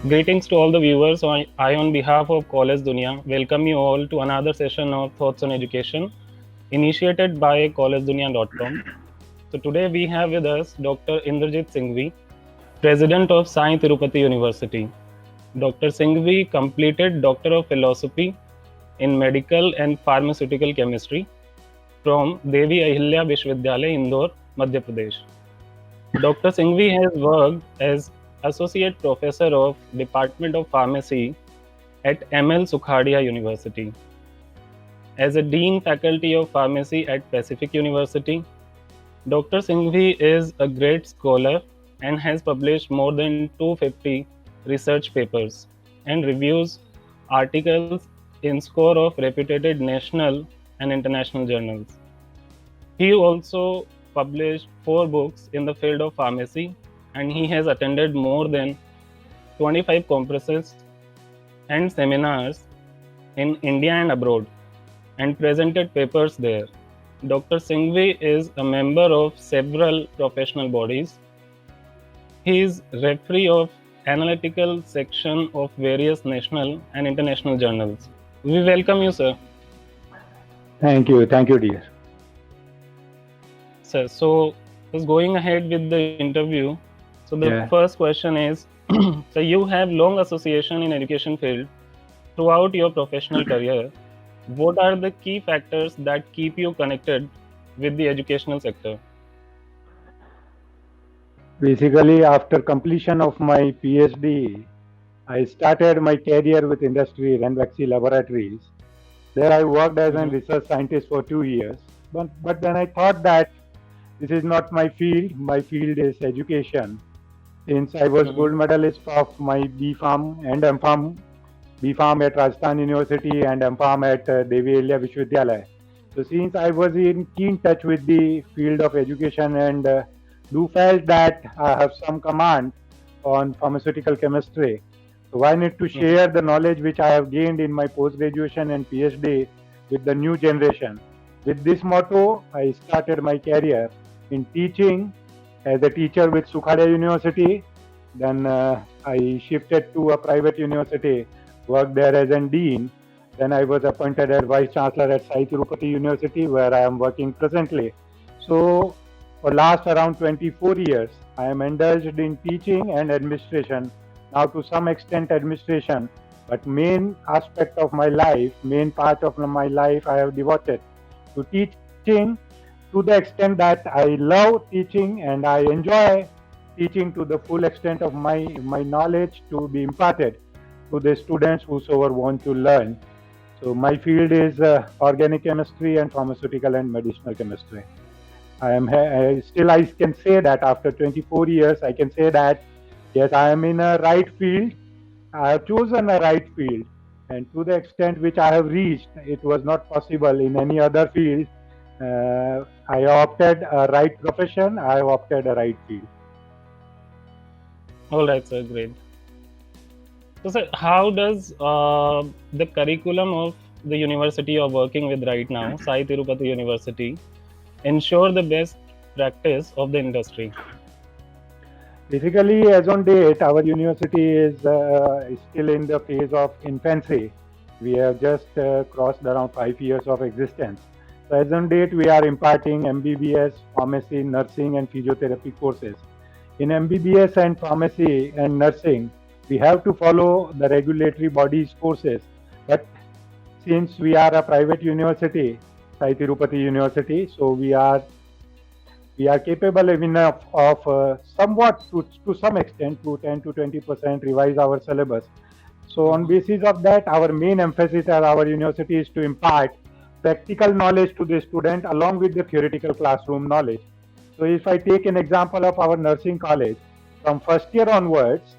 Greetings to all the viewers. On behalf of College Dunia, welcome you all to another session of Thoughts on Education, initiated by collegedunia.com. So today we have with us Dr. Indrajit Singhvi, President of Sai Tirupati University. Dr. Singhvi completed Doctor of Philosophy in Medical and Pharmaceutical Chemistry from Devi Ahilya Vishwavidyalaya, Indore, Madhya Pradesh. Dr. Singhvi has worked as Associate Professor of Department of Pharmacy at ML Sukhadia University, as a Dean Faculty of Pharmacy at Pacific University. Dr. Singhvi is a great scholar and has published more than 250 research papers and reviews articles in score of reputed national and international journals. He also published 4 books in the field of pharmacy, and he has attended more than 25 conferences and seminars in India and abroad and presented papers there. Dr. Singhvi is a member of several professional bodies. He is referee of analytical section of various national and international journals. We welcome you, sir. Thank you, dear. Sir, so just going ahead with the interview. So the first question is, so you have long association in education field throughout your professional career. What are the key factors that keep you connected with the educational sector? Basically, after completion of my PhD, I started my career with industry, Ranbaxy Laboratories. There I worked as a research scientist for 2 years. But then I thought that this is not my field. My field is education. Since I was gold medalist of my B.Pharm and M.Pharm, B.Pharm at Rajasthan University and M.Pharm at Devi Ahilya Vishwavidyalaya. So since I was in keen touch with the field of education and do felt that I have some command on pharmaceutical chemistry, so I need to share the knowledge which I have gained in my post-graduation and PhD with the new generation. With this motto, I started my career in teaching as a teacher with Sukhadia University. Then I shifted to a private university, worked there as a dean. Then I was appointed as vice chancellor at Sai Tirupati University, where I am working presently. So for last around 24 years, I am indulged in teaching and administration. Now to some extent administration, but main aspect of my life, main part of my life I have devoted to teaching, to the extent that I love teaching and I enjoy teaching to the full extent of my knowledge to be imparted to the students whosoever want to learn. So my field is organic chemistry and pharmaceutical and medicinal chemistry. I can say that after 24 years, I can say that yes, I am in a right field. I have chosen a right field, and to the extent which I have reached, it was not possible in any other field. I opted a right profession. I opted a right field. All right, sir. Great. So, sir, how does the curriculum of the university you're working with right now, Sai Tirupati University, ensure the best practice of the industry? Basically, as on date, our university is still in the phase of infancy. We have just crossed around 5 years of existence. So as on date, we are imparting MBBS, pharmacy, nursing, and physiotherapy courses. In MBBS and pharmacy and nursing, we have to follow the regulatory bodies courses. But since we are a private university, Sai Tirupati University, so we are capable enough of somewhat to some extent to 10 to 20% revise our syllabus. So on basis of that, our main emphasis at our university is to impart practical knowledge to the student along with the theoretical classroom knowledge. So if I take an example of our nursing college, from first year onwards,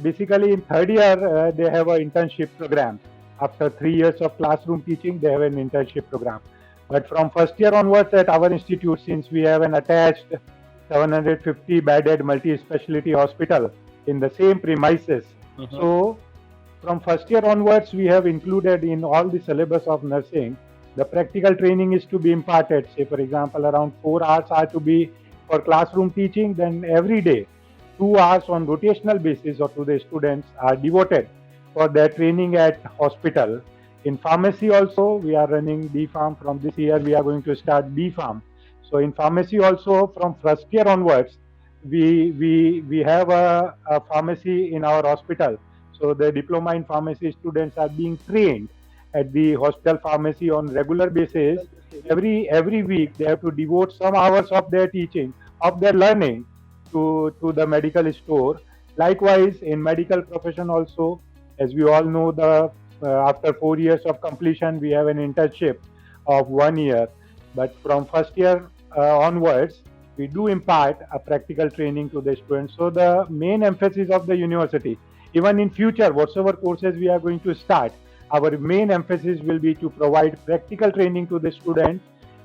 basically in third year, they have an internship program. After 3 years of classroom teaching, they have an internship program. But from first year onwards at our institute, since we have an attached 750 bedded multi-specialty hospital in the same premises, so from first year onwards, we have included in all the syllabus of nursing, the practical training is to be imparted. Say, for example, around 4 hours are to be for classroom teaching, then every day 2 hours on rotational basis or to the students are devoted for their training at hospital. In pharmacy also, we are running D Farm. From this year, we are going to start B Farm. So in pharmacy also, from first year onwards, we have a pharmacy in our hospital. So the diploma in pharmacy students are being trained at the hospital pharmacy on regular basis. Every week they have to devote some hours of their teaching, of their learning, to the medical store. Likewise, in medical profession also, as we all know, the after 4 years of completion, we have an internship of 1 year. But from first year onwards, we do impart a practical training to the students. So the main emphasis of the university, even in future, whatsoever courses we are going to start, our main emphasis will be to provide practical training to the student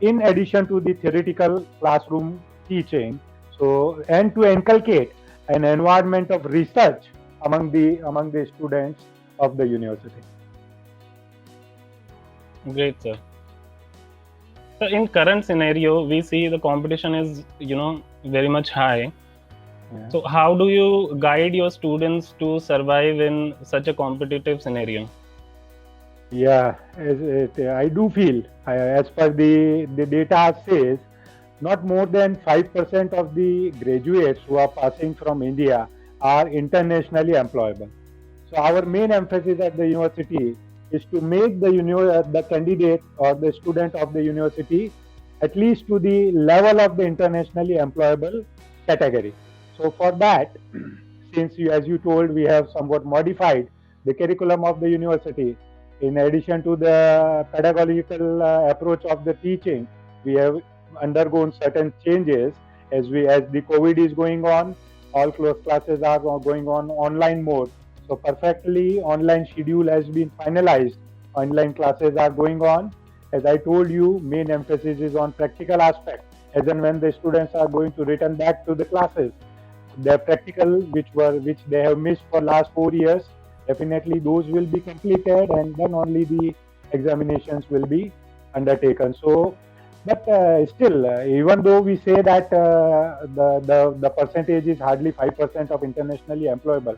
in addition to the theoretical classroom teaching. So, and to inculcate an environment of research among the students of the university. Great, sir. So in current scenario, we see the competition is, very much high. Yeah. So how do you guide your students to survive in such a competitive scenario? Yeah, I do feel, as per the data says, not more than 5% of the graduates who are passing from India are internationally employable. So our main emphasis at the university is to make the candidate or the student of the university at least to the level of the internationally employable category. So for that, since as you told, we have somewhat modified the curriculum of the university. In addition to the pedagogical approach of the teaching, we have undergone certain changes as the COVID is going on. All classes are going on online mode. So perfectly online schedule has been finalized. Online classes are going on. As I told you, main emphasis is on practical aspect. As and when the students are going to return back to the classes, their practical which they have missed for last 4 years, definitely those will be completed, and then only the examinations will be undertaken. So, but still, even though we say that the percentage is hardly 5% of internationally employable,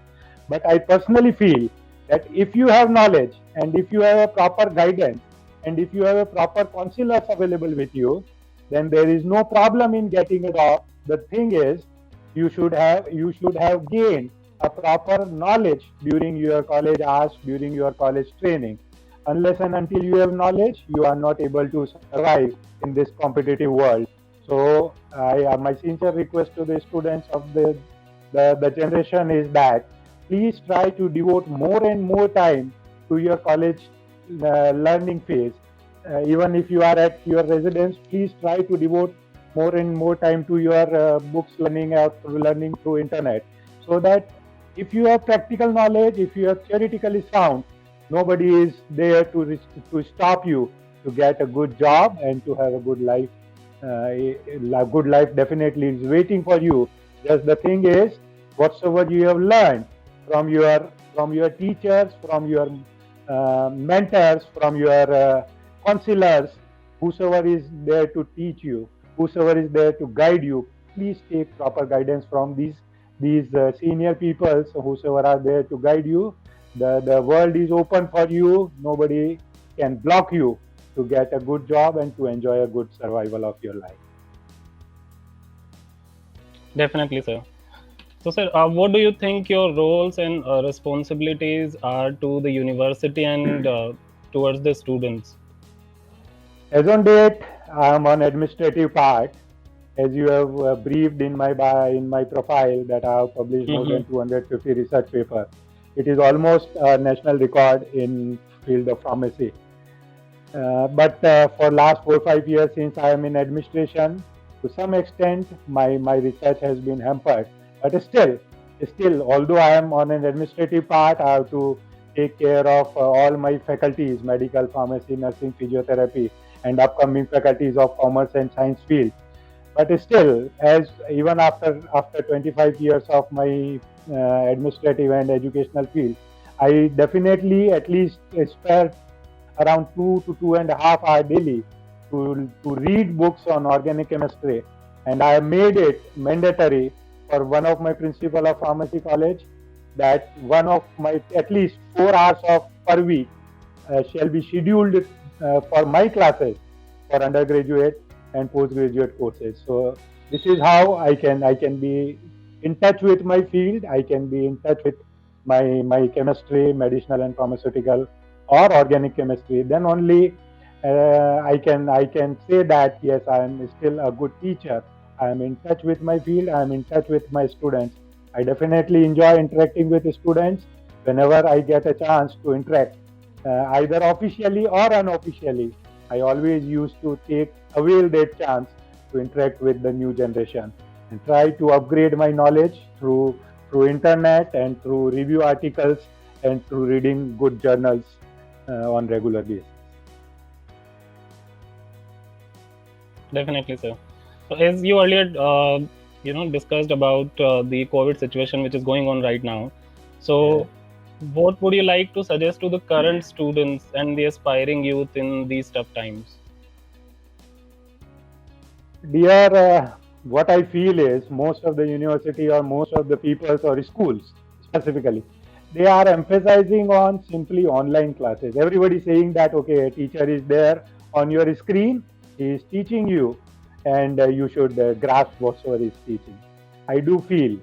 but I personally feel that if you have knowledge and if you have a proper guidance and if you have a proper counselors available with you, then there is no problem in getting a job. The thing is, you should have gained a proper knowledge during your college hours, during your college training. Unless and until you have knowledge, you are not able to survive in this competitive world. So, my sincere request to the students of the generation is that please try to devote more and more time to your college learning phase. Even if you are at your residence, please try to devote more and more time to your books learning or learning through internet, so that if you have practical knowledge, if you are theoretically sound, nobody is there to stop you to get a good job and to have a good life. A good life definitely is waiting for you. Just the thing is, whatsoever you have learned from your teachers, from your mentors, from your counselors, whosoever is there to teach you, whosoever is there to guide you, please take proper guidance from these senior people, so whosoever are there to guide you. The world is open for you. Nobody can block you to get a good job and to enjoy a good survival of your life. Definitely, sir. So, sir, what do you think your roles and responsibilities are to the university and towards the students? As on date, I am on administrative part. As you have briefed in my profile, that I have published more than 250 research papers. It is almost a national record in field of pharmacy. But for last 4 or 5 years, since I am in administration, to some extent my research has been hampered. But still, although I am on an administrative part, I have to take care of all my faculties: medical, pharmacy, nursing, physiotherapy, and upcoming faculties of commerce and science field. But still, as even after 25 years of my administrative and educational field, I definitely at least spare around 2 to 2.5 hours daily to read books on organic chemistry, and I have made it mandatory for one of my principal of pharmacy college that one of my at least 4 hours of per week shall be scheduled for my classes for undergraduate and postgraduate courses. So this is how I can be in touch with my field. I can be in touch with my chemistry, medicinal and pharmaceutical, or organic chemistry. Then only I can say that yes, I am still a good teacher. I am in touch with my field. I am in touch with my students. I definitely enjoy interacting with the students whenever I get a chance to interact, either officially or unofficially. I always used to avail that chance to interact with the new generation and try to upgrade my knowledge through internet and through review articles and through reading good journals on regular basis. Definitely, sir. So, as you earlier, discussed about the COVID situation which is going on right now. So, what would you like to suggest to the current students and the aspiring youth in these tough times? Dear, what I feel is most of the university or most of the peoples or schools specifically, they are emphasizing on simply online classes. Everybody saying that okay, a teacher is there on your screen, he is teaching you, and you should grasp whatsoever he is teaching. I do feel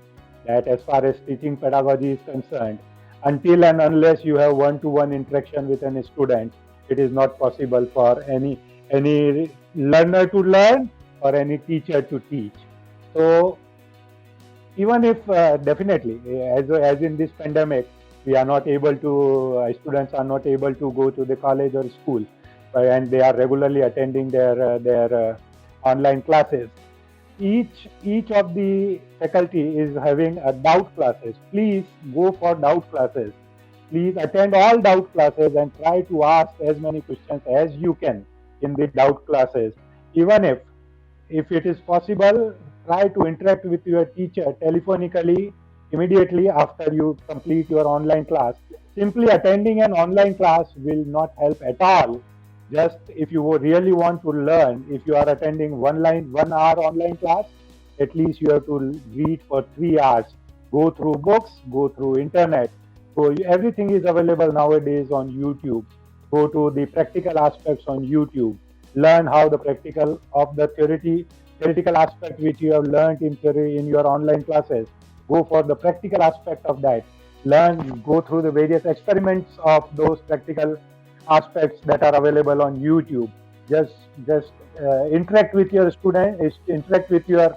that as far as teaching pedagogy is concerned, until and unless you have one-to-one interaction with any student, it is not possible for any learner to learn or any teacher to teach. So even if definitely as in this pandemic we are not able to students are not able to go to the college or school, and they are regularly attending their online classes, each of the faculty is having a doubt classes. Please go for doubt classes. Please attend all doubt classes and try to ask as many questions as you can in the doubt classes. Even if it is possible, try to interact with your teacher telephonically immediately after you complete your online class. Simply attending an online class will not help at all. Just if you really want to learn, if you are attending 1 hour online class, at least you have to read for 3 hours. Go through books, go through internet. So everything is available nowadays on YouTube. Go to the practical aspects on YouTube. Learn how the practical of the theoretical aspect which you have learned in theory in your online classes. Go for the practical aspect of that. Learn, go through the various experiments of those practical aspects that are available on YouTube. Just interact with your student, interact with your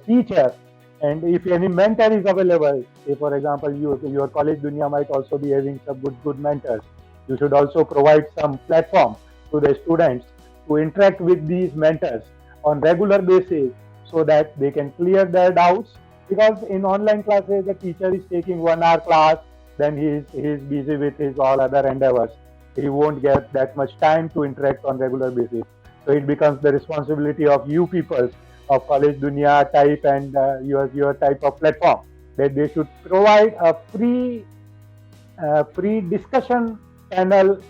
teacher, and if any mentor is available, say for example, your college dunya might also be having some good mentors. You should also provide some platform to the students to interact with these mentors on regular basis so that they can clear their doubts. Because in online classes, the teacher is taking 1 hour class, then he is busy with his all other endeavors. He won't get that much time to interact on regular basis. So it becomes the responsibility of you people of college dunya type and your type of platform that they should provide a free discussion panel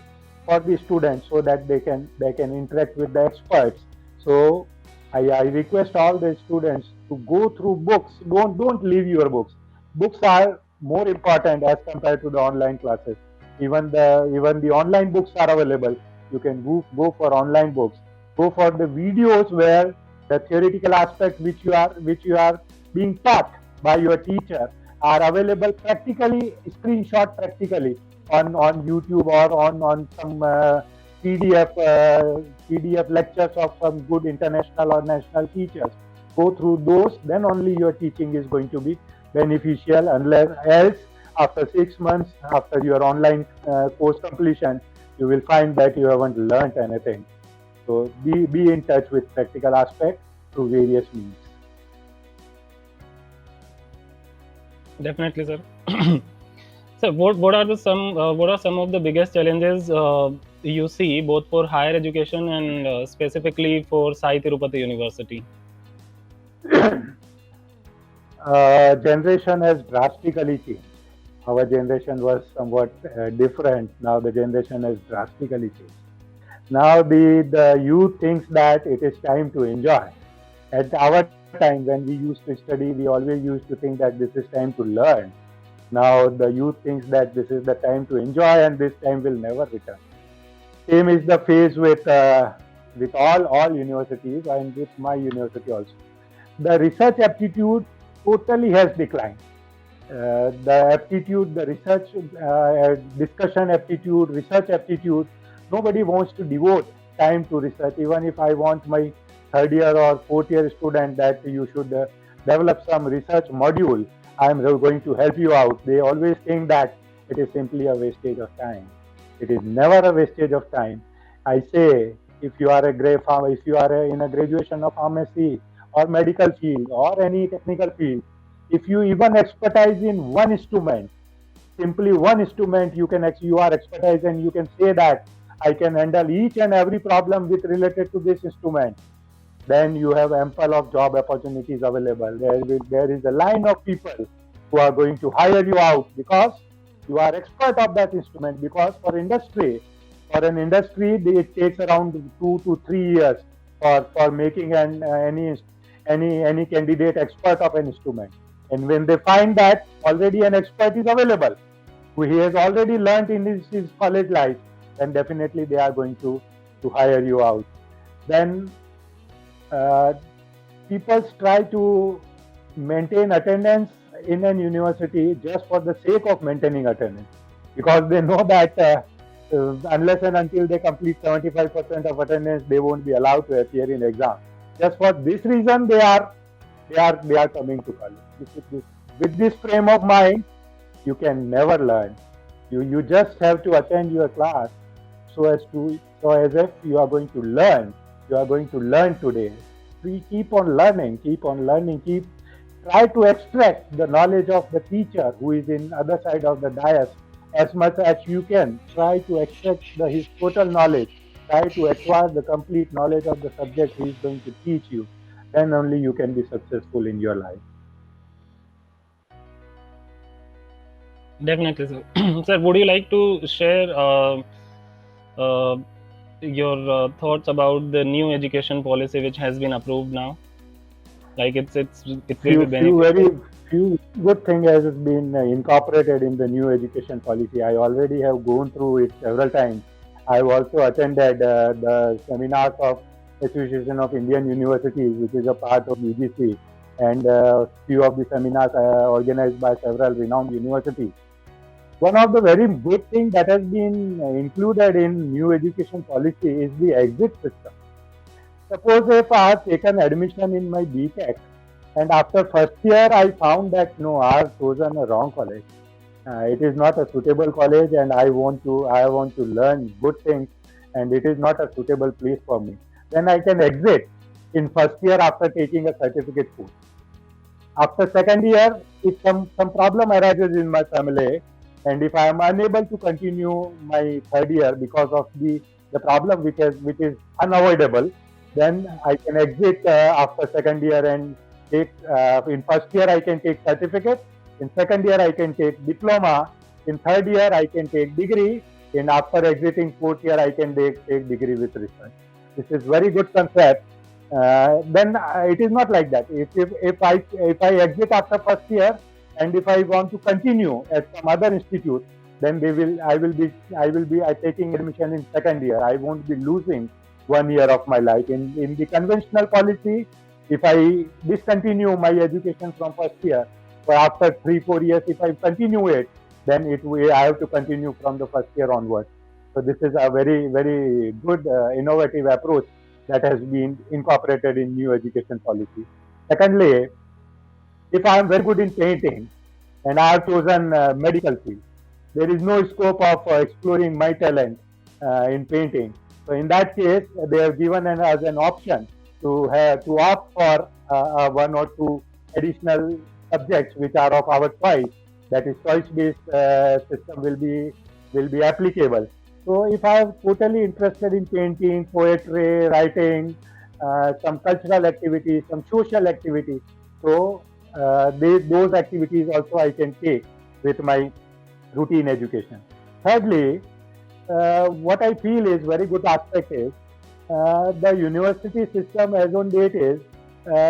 for the students so that they can interact with the experts. So I request all the students to go through books. Don't leave your books. Books are more important as compared to the online classes. Even the online books are available. You can go for online books. Go for the videos where the theoretical aspects which you are being taught by your teacher are available practically, screenshot practically on YouTube or on some PDF lectures of some good international or national teachers. Go through those, then only your teaching is going to be beneficial. Unless else, after 6 months, after your online course completion, you will find that you haven't learned anything. So be in touch with practical aspects through various means. Definitely, sir. So, what are some of the biggest challenges you see both for higher education and specifically for Sai Tirupati University? Generation has drastically changed. Our generation was somewhat different. Now the generation has drastically changed. Now the youth thinks that it is time to enjoy. At our time when we used to study, we always used to think that this is time to learn. Now the youth thinks that this is the time to enjoy and this time will never return. Same is the phase with all universities and with my university also. The research aptitude totally has declined. The aptitude, the research, discussion aptitude, research aptitude, nobody wants to devote time to research. Even if I want my third year or fourth year student that you should develop some research module, I am going to help you out. They always think that it is simply a wastage of time. It is never a wastage of time. I say, if you are if you are in a graduation of pharmacy or medical field or any technical field, if you even expertise in one instrument, simply one instrument, you are expertise and you can say that I can handle each and every problem with related to this instrument, then you have ample of job opportunities available. There is a line of people who are going to hire you out because you are expert of that instrument. Because for an industry, it takes around 2 to 3 years for making any candidate expert of an instrument. And when they find that already an expert is available, who he has already learned in his college life, then definitely they are going to hire you out. Then people try to maintain attendance in an university just for the sake of maintaining attendance, because they know that unless and until they complete 75% of attendance, they won't be allowed to appear in exam. Just for this reason, they are coming to college. With this frame of mind, you can never learn. You just have to attend your class so as if you are going to learn. You are going to learn today. We keep on learning. Try to extract the knowledge of the teacher who is in other side of the dais as much as you can. Try to extract his total knowledge. Try to acquire the complete knowledge of the subject he is going to teach you. Then only you can be successful in your life. Definitely, sir. Sir, would you like to share your thoughts about the new education policy which has been approved now? Like it will be beneficial. Few good things has been incorporated in the new education policy. I already have gone through it several times. I have also attended the seminars of Association of Indian Universities, which is a part of UGC, and few of the seminars organized by several renowned universities. One of the very good things that has been included in new education policy is the exit system. Suppose if I have taken admission in my BTech, and after first year I found that no, I have chosen a wrong college. It is not a suitable college, and I want to learn good things, and it is not a suitable place for me. Then I can exit in first year after taking a certificate course. After second year, if some problem arises in my family, and if I am unable to continue my third year because of the problem which is unavoidable, then I can exit after second year and take in first year I can take certificate, in second year I can take diploma, in third year I can take degree, and after exiting fourth year I can take degree with research. This is very good concept. Then it is not like that. If I exit after first year, and if I want to continue at some other institute, then I will be taking admission in second year. I won't be losing 1 year of my life. In the conventional policy, if I discontinue my education from first year, but after 3-4 years, if I continue it, then I have to continue from the first year onwards. So this is a very, very good innovative approach that has been incorporated in new education policy. Secondly, if I am very good in painting and I have chosen medical field, there is no scope of exploring my talent in painting. So in that case, they have given us an option to opt for 1 or 2 additional subjects which are of our choice. That is, choice-based system will be applicable. So if I am totally interested in painting, poetry, writing, some cultural activities, some social activities, so those activities also I can take with my routine education. Thirdly, what I feel is very good aspect is the university system as on date is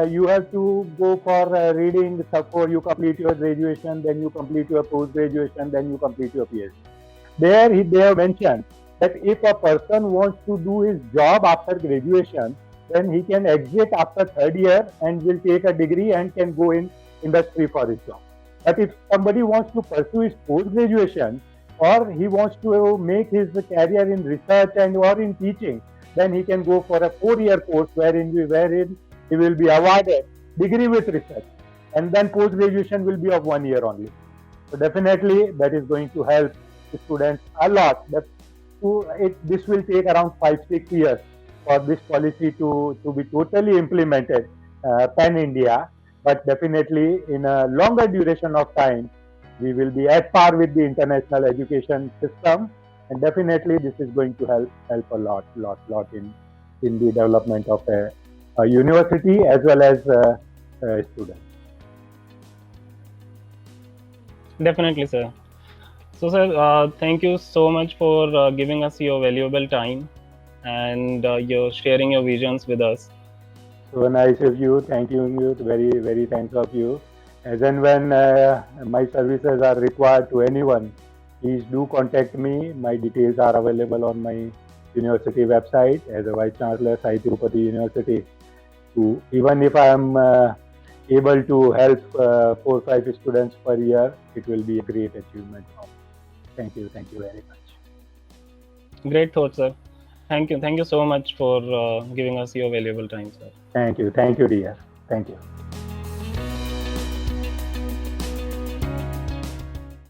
you have to go for reading. Suppose you complete your graduation, then you complete your post-graduation, then you complete your PhD. They have mentioned that if a person wants to do his job after graduation, then he can exit after third year and will take a degree and can go in industry for his job. But if somebody wants to pursue his post-graduation, or he wants to make his career in research and or in teaching, then he can go for a 4-year course wherein he will be awarded degree with research, and then post-graduation will be of 1 year only. So definitely that is going to help the students a lot. This will take around 5-6 years for this policy to be totally implemented pan India, but definitely in a longer duration of time, we will be at par with the international education system, and definitely this is going to help a lot in the development of a university as well as students. Definitely, sir. So, sir, thank you so much for giving us your valuable time and your sharing your visions with us. So nice of you. Thank you. Very, very thanks of you. As and when my services are required to anyone, please do contact me. My details are available on my university website as a Vice Chancellor, Sai Tirupati University. Even if I am able to help 4 or 5 students per year, it will be a great achievement. Thank you very much. Great thought, sir. Thank you so much for giving us your valuable time, sir. Thank you, dear. Thank you.